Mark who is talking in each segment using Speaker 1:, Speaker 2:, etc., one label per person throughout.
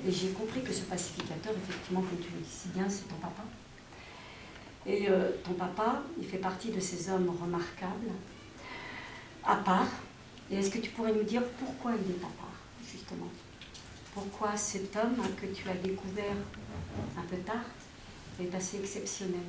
Speaker 1: Et j'ai compris que ce pacificateur, effectivement, comme tu le dis si bien, c'est ton papa. Et ton papa, il fait partie de ces hommes remarquables, à part. Et est-ce que tu pourrais nous dire pourquoi il est à part, justement? Pourquoi cet homme que tu as découvert un peu tard est assez exceptionnel?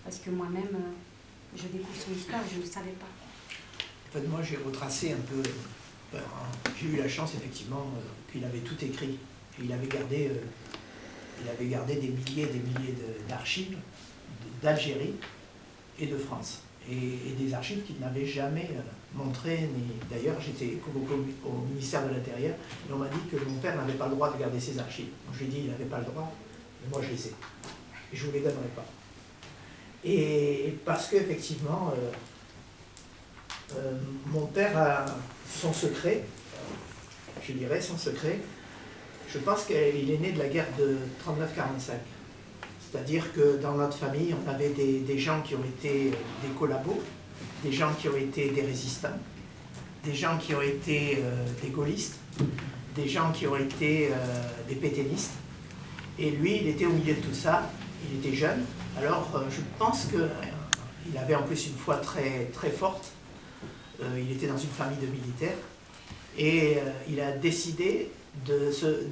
Speaker 1: Parce que moi-même, je découvre son histoire et je ne savais pas.
Speaker 2: En fait, moi, j'ai retracé un peu... j'ai eu la chance, effectivement, qu'il avait tout écrit. Et il avait gardé des milliers et des milliers d'archives d'Algérie et de France. Et des archives qu'il n'avait jamais montrées. D'ailleurs, j'étais convoqué au ministère de l'Intérieur et on m'a dit que mon père n'avait pas le droit de garder ses archives. Donc, je lui ai dit qu'il n'avait pas le droit, mais moi je les ai. Et je ne vous les donnerai pas. Et parce qu'effectivement, mon père a son secret, je dirais son secret, je pense qu'il est né de la guerre de 39-45. C'est-à-dire que dans notre famille, on avait des gens qui ont été des collabos, des gens qui ont été des résistants, des gens qui ont été des gaullistes, des gens qui ont été des pétainistes. Et lui, il était au milieu de tout ça, il était jeune. Alors, je pense qu'il avait en plus une foi très, très forte. Il était dans une famille de militaires. Et il a décidé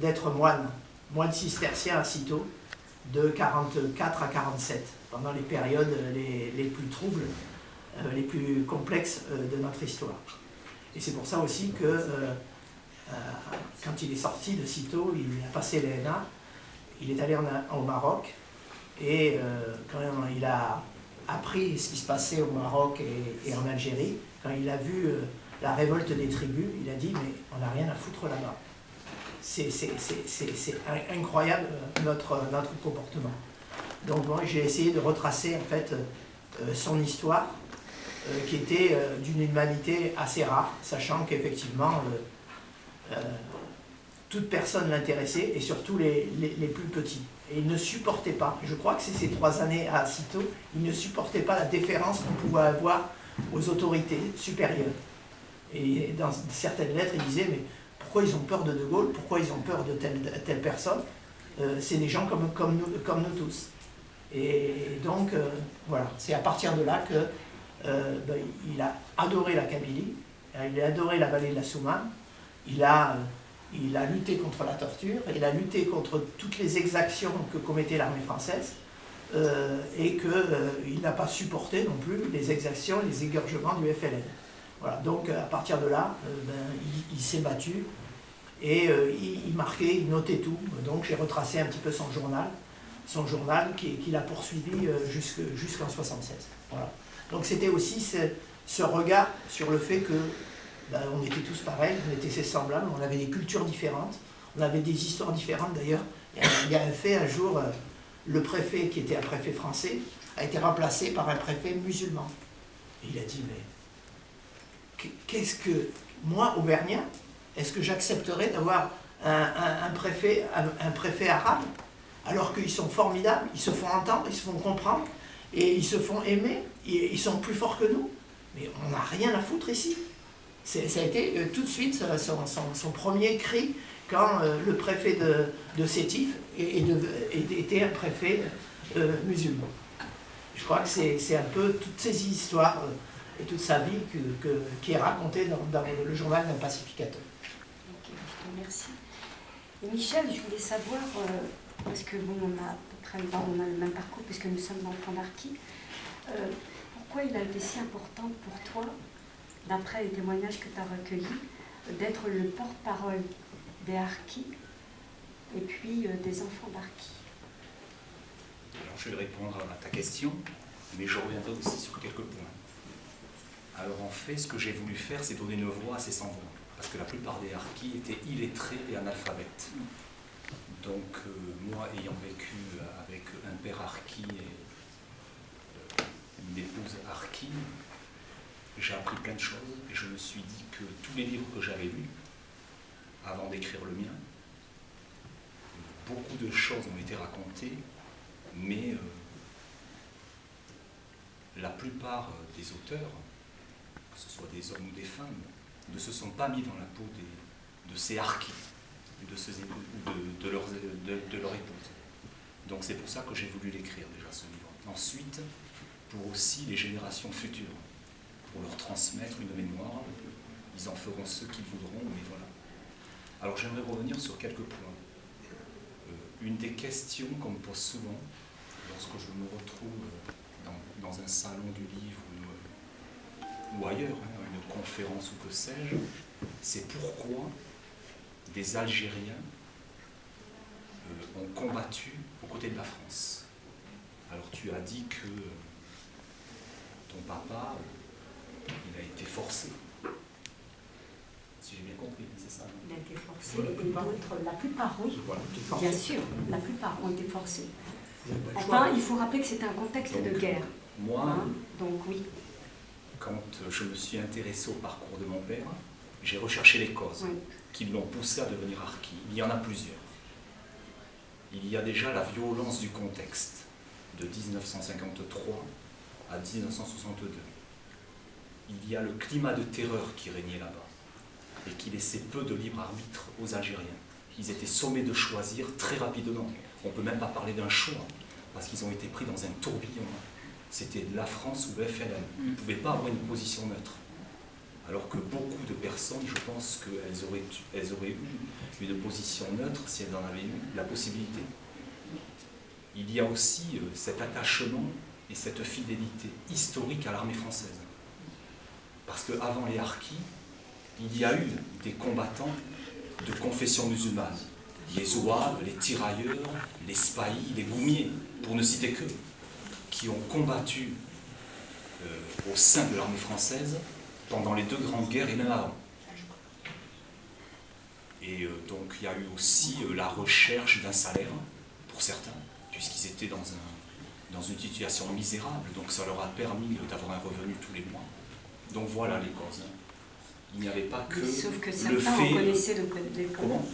Speaker 2: d'être moine cistercien à Cîteaux, de 44 à 47, pendant les périodes les plus troubles, les plus complexes de notre histoire. Et c'est pour ça aussi que quand il est sorti de Cîteaux, il a passé l'ENA, il est allé au Maroc, et quand il a appris ce qui se passait au Maroc et en Algérie, quand il a vu la révolte des tribus, il a dit « mais on n'a rien à foutre là-bas ». C'est incroyable notre comportement. Donc moi j'ai essayé de retracer en fait son histoire qui était d'une humanité assez rare, sachant qu'effectivement toute personne l'intéressait et surtout les plus petits. Et il ne supportait pas, je crois que c'est ces 3 années à Cîteaux, il ne supportait pas la déférence qu'on pouvait avoir aux autorités supérieures. Et dans certaines lettres il disait mais pourquoi ils ont peur de De Gaulle, pourquoi ils ont peur de telle personne, c'est des gens comme nous tous. Et donc, voilà, c'est à partir de là qu'il a adoré la Kabylie, il a adoré la vallée de la Soumane, il a lutté contre la torture, il a lutté contre toutes les exactions que commettait l'armée française, et qu'il n'a pas supporté non plus les exactions et les égorgements du FLN. Voilà, donc à partir de là, il s'est battu. Et il marquait, il notait tout. Donc j'ai retracé un petit peu son journal qu'il a poursuivi jusqu'en 76. Voilà. Donc c'était aussi ce regard sur le fait que on était tous pareils, on était semblables, on avait des cultures différentes, on avait des histoires différentes. D'ailleurs, il y a un fait, un jour, le préfet qui était un préfet français a été remplacé par un préfet musulman. Et il a dit, mais qu'est-ce que, moi, auvergnat, est-ce que j'accepterais d'avoir un préfet arabe, alors qu'ils sont formidables, ils se font entendre, ils se font comprendre, et ils se font aimer, ils sont plus forts que nous. Mais on n'a rien à foutre ici. Ça a été tout de suite son premier cri quand le préfet de Sétif était un préfet musulman. Je crois que c'est un peu toutes ces histoires et toute sa vie qui est racontée dans le journal d'un pacificateur.
Speaker 1: Merci. Et Michel, je voulais savoir, parce que bon, on a à peu près le même parcours, puisque nous sommes enfants d'Arki, pourquoi il a été si important pour toi, d'après les témoignages que tu as recueillis, d'être le porte-parole des Harkis et puis des enfants d'Arki?
Speaker 3: Alors je vais répondre à ta question, mais je reviendrai aussi sur quelques points. Alors en fait, ce que j'ai voulu faire, c'est donner une voix à ces sans-voix. Parce que la plupart des Harkis étaient illettrés et analphabètes. Donc moi, ayant vécu avec un père Harki et une épouse Harki, j'ai appris plein de choses et je me suis dit que tous les livres que j'avais lus, avant d'écrire le mien, beaucoup de choses ont été racontées, mais la plupart des auteurs, que ce soit des hommes ou des femmes, ne se sont pas mis dans la peau de ces harkis, de de leur épouse. Donc c'est pour ça que j'ai voulu l'écrire déjà, ce livre. Ensuite, pour aussi les générations futures, pour leur transmettre une mémoire, ils en feront ce qu'ils voudront, mais voilà. Alors j'aimerais revenir sur quelques points. Une des questions qu'on me pose souvent, lorsque je me retrouve dans un salon du livre ou ailleurs, une conférence ou que sais-je, c'est pourquoi des Algériens ont combattu aux côtés de la France. Alors tu as dit que ton papa, il a été forcé. Si j'ai bien compris, c'est ça.
Speaker 1: Il a été forcé, et d'autres, la plupart, oui.
Speaker 2: Voilà,
Speaker 1: Bien sûr, la plupart ont été forcés. Enfin, il faut rappeler que c'était un contexte de guerre.
Speaker 3: Moi,
Speaker 1: donc oui.
Speaker 3: Quand je me suis intéressé au parcours de mon père, j'ai recherché les causes qui l'ont poussé à devenir harki. Il y en a plusieurs. Il y a déjà la violence du contexte de 1953 à 1962. Il y a le climat de terreur qui régnait là-bas et qui laissait peu de libre arbitre aux Algériens. Ils étaient sommés de choisir très rapidement. On ne peut même pas parler d'un choix, parce qu'ils ont été pris dans un tourbillon. C'était la France ou le FLN. Ils ne pouvaient pas avoir une position neutre. Alors que beaucoup de personnes, je pense qu'elles auraient eu une position neutre si elles en avaient eu la possibilité. Il y a aussi cet attachement et cette fidélité historique à l'armée française. Parce qu'avant les harkis, il y a eu des combattants de confession musulmane. Les zouaves, les tirailleurs, les spahis, les goumiers, pour ne citer qu'eux, qui ont combattu au sein de l'armée française pendant les deux grandes guerres et même avant. Et donc il y a eu aussi la recherche d'un salaire, pour certains, puisqu'ils étaient dans une situation misérable, donc ça leur a permis d'avoir un revenu tous les mois. Donc voilà les causes. Il n'y avait pas que
Speaker 1: sauf que
Speaker 3: le
Speaker 1: certains
Speaker 3: fait...
Speaker 1: en connaissaient
Speaker 3: Comment ?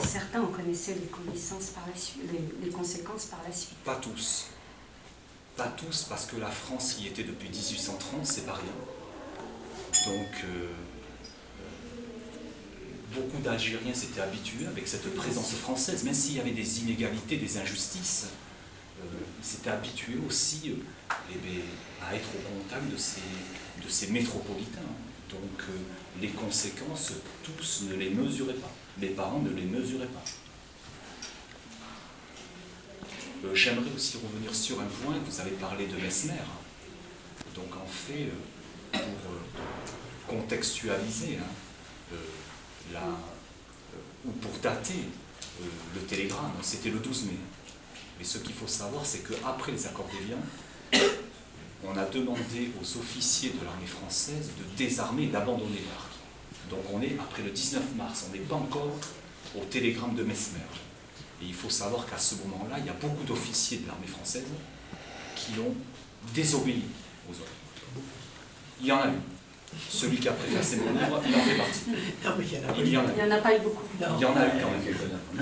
Speaker 1: Certains en connaissaient les connaissances par la suite, les conséquences par la suite.
Speaker 3: Pas tous. Pas tous, parce que la France y était depuis 1830, c'est pas rien. Donc, beaucoup d'Algériens s'étaient habitués avec cette présence française, même s'il y avait des inégalités, des injustices, ils s'étaient habitués aussi à être au contact de ces métropolitains. Donc, les conséquences, tous ne les mesuraient pas. Les parents ne les mesuraient pas. J'aimerais aussi revenir sur un point, vous avez parlé de Mesmer. Donc en fait, pour contextualiser, ou pour dater le télégramme, c'était le 12 mai. Mais ce qu'il faut savoir, c'est qu'après les accords d'Évian, on a demandé aux officiers de l'armée française de désarmer et d'abandonner les harkis. Donc on est, après le 19 mars, on n'est pas encore au télégramme de Mesmer. Et il faut savoir qu'à ce moment-là, il y a beaucoup d'officiers de l'armée française qui ont désobéi aux ordres. Il y en a eu. Celui qui a préfacé mon livre, il en fait partie.
Speaker 2: Non, mais
Speaker 1: il n'y en a pas eu beaucoup.
Speaker 3: Il y en a eu quand même.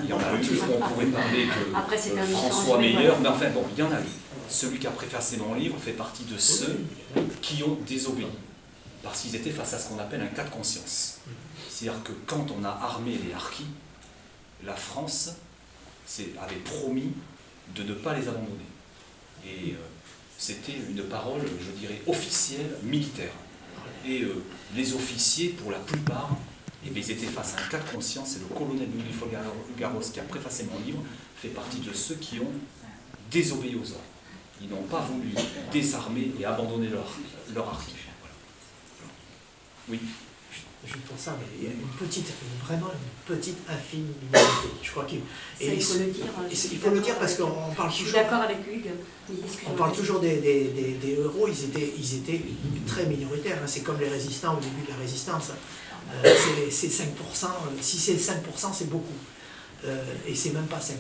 Speaker 3: Il y en a eu. On pourrait parler de François Meyer, mais enfin bon, il y en a eu. Celui qui a préfacé mon livre fait partie de ceux qui ont désobéi. Parce qu'ils étaient face à ce qu'on appelle un cas de conscience. C'est-à-dire que quand on a armé les harkis, la France avait promis de ne pas les abandonner. Et c'était une parole, je dirais, officielle, militaire. Et les officiers, pour la plupart, ils étaient face à un cas de conscience, et le colonel Louis Folgaros, qui a préfacé mon livre, fait partie de ceux qui ont désobéi aux ordres. Ils n'ont pas voulu désarmer et abandonner leur harki. Oui.
Speaker 2: Juste pour ça, mais il y a vraiment une petite infime minorité. Je crois qu'il
Speaker 1: faut le dire.
Speaker 2: Il faut le dire parce qu'on parle toujours.
Speaker 1: Je suis d'accord avec Hugues.
Speaker 2: On parle toujours des héros, ils étaient très minoritaires. C'est comme les résistants au début de la résistance. C'est 5%. Si c'est 5%, c'est beaucoup. Et c'est même pas 5%.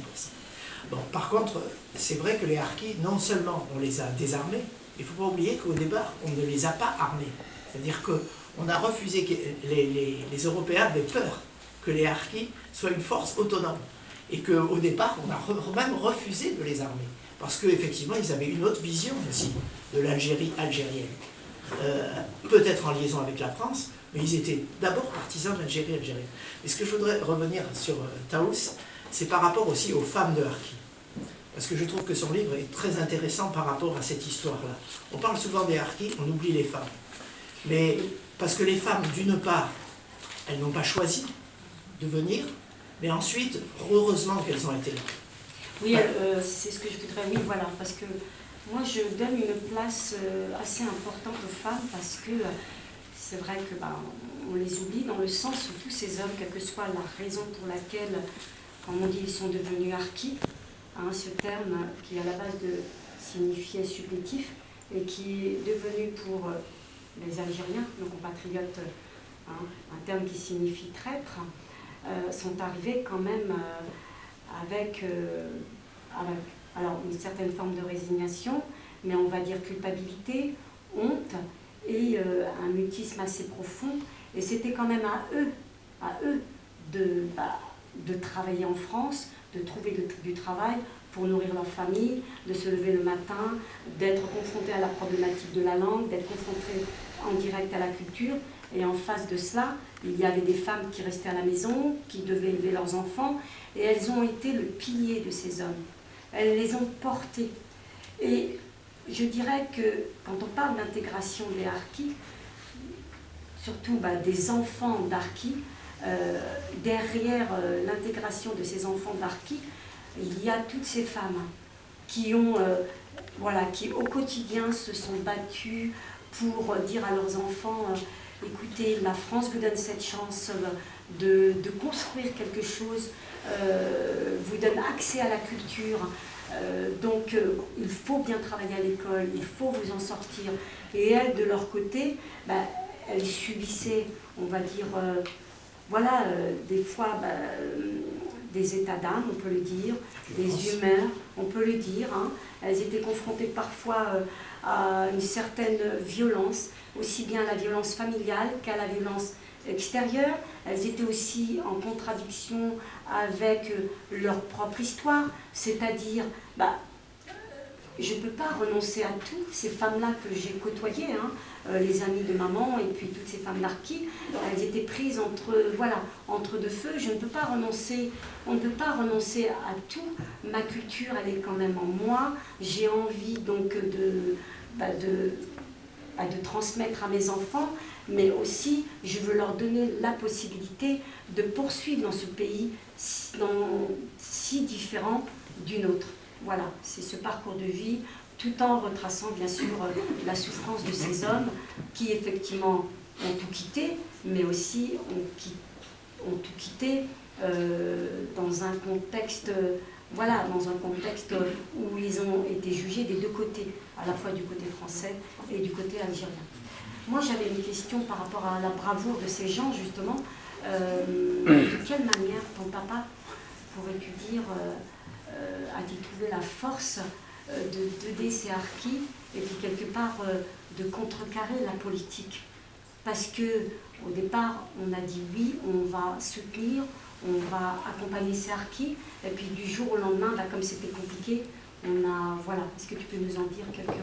Speaker 2: Bon, par contre, c'est vrai que les harkis, non seulement on les a désarmés, il ne faut pas oublier qu'au départ, on ne les a pas armés. C'est-à-dire qu'on a refusé, que les Européens avaient peur que les harkis soient une force autonome. Et qu'au départ, on a même refusé de les armer. Parce qu'effectivement, ils avaient une autre vision aussi de l'Algérie algérienne. Peut-être en liaison avec la France, mais ils étaient d'abord partisans de l'Algérie algérienne. Et ce que je voudrais revenir sur Taous, c'est par rapport aussi aux femmes de Harki. Parce que je trouve que son livre est très intéressant par rapport à cette histoire-là. On parle souvent des Harkis, on oublie les femmes. Mais parce que les femmes, d'une part, elles n'ont pas choisi de venir, mais ensuite, heureusement qu'elles ont été là.
Speaker 1: Oui, c'est ce que je voudrais, oui, voilà, parce que moi je donne une place assez importante aux femmes, parce que c'est vrai que on les oublie dans le sens où tous ces hommes, quelle que soit la raison pour laquelle, comme on dit, ils sont devenus Harkis, hein, ce terme qui à la base de signifiait supplétif et qui est devenu pour les Algériens, nos compatriotes, hein, un terme qui signifie traître, sont arrivés quand même avec alors une certaine forme de résignation, mais on va dire culpabilité, honte et un mutisme assez profond. Et c'était quand même à eux de travailler en France, de trouver du travail pour nourrir leur famille, de se lever le matin, d'être confrontés à la problématique de la langue, d'être confrontés en direct à la culture. Et en face de cela, il y avait des femmes qui restaient à la maison, qui devaient élever leurs enfants, et elles ont été le pilier de ces hommes. Elles les ont portés. Et je dirais que quand on parle d'intégration des Harkis, surtout des enfants d'Harkis, derrière l'intégration de ces enfants d'Harkis, il y a toutes ces femmes qui ont, qui au quotidien se sont battues pour dire à leurs enfants écoutez, la France vous donne cette chance de construire quelque chose, vous donne accès à la culture, donc il faut bien travailler à l'école, il faut vous en sortir. Et elles, de leur côté, elles subissaient, on va dire, des fois des états d'âme, on peut le dire, des humeurs, on peut le dire. Hein. Elles étaient confrontées parfois à une certaine violence, aussi bien à la violence familiale qu'à la violence extérieure. Elles étaient aussi en contradiction avec leur propre histoire, c'est-à-dire, je ne peux pas renoncer à tout. Ces femmes-là que j'ai côtoyées, les amies de maman et puis toutes ces femmes d'Harkis, elles étaient prises entre deux feux. Je ne peux pas renoncer, on ne peut pas renoncer à tout. Ma culture, elle est quand même en moi. J'ai envie donc de transmettre à mes enfants, mais aussi je veux leur donner la possibilité de poursuivre dans ce pays si différent du nôtre. Voilà, c'est ce parcours de vie, tout en retraçant bien sûr la souffrance de ces hommes qui effectivement ont tout quitté, mais aussi ont tout quitté dans un contexte, où ils ont été jugés des deux côtés, à la fois du côté français et du côté algérien. Moi j'avais une question par rapport à la bravoure de ces gens justement. De quelle manière ton papa, pourrais-tu dire, a-t-il trouvé la force d'aider ces Harkis et puis quelque part de contrecarrer la politique? Parce qu'au départ, on a dit oui, on va soutenir, on va accompagner ces Harkis, et puis du jour au lendemain, comme c'était compliqué, on a... Voilà, est-ce que tu peux nous en dire quelques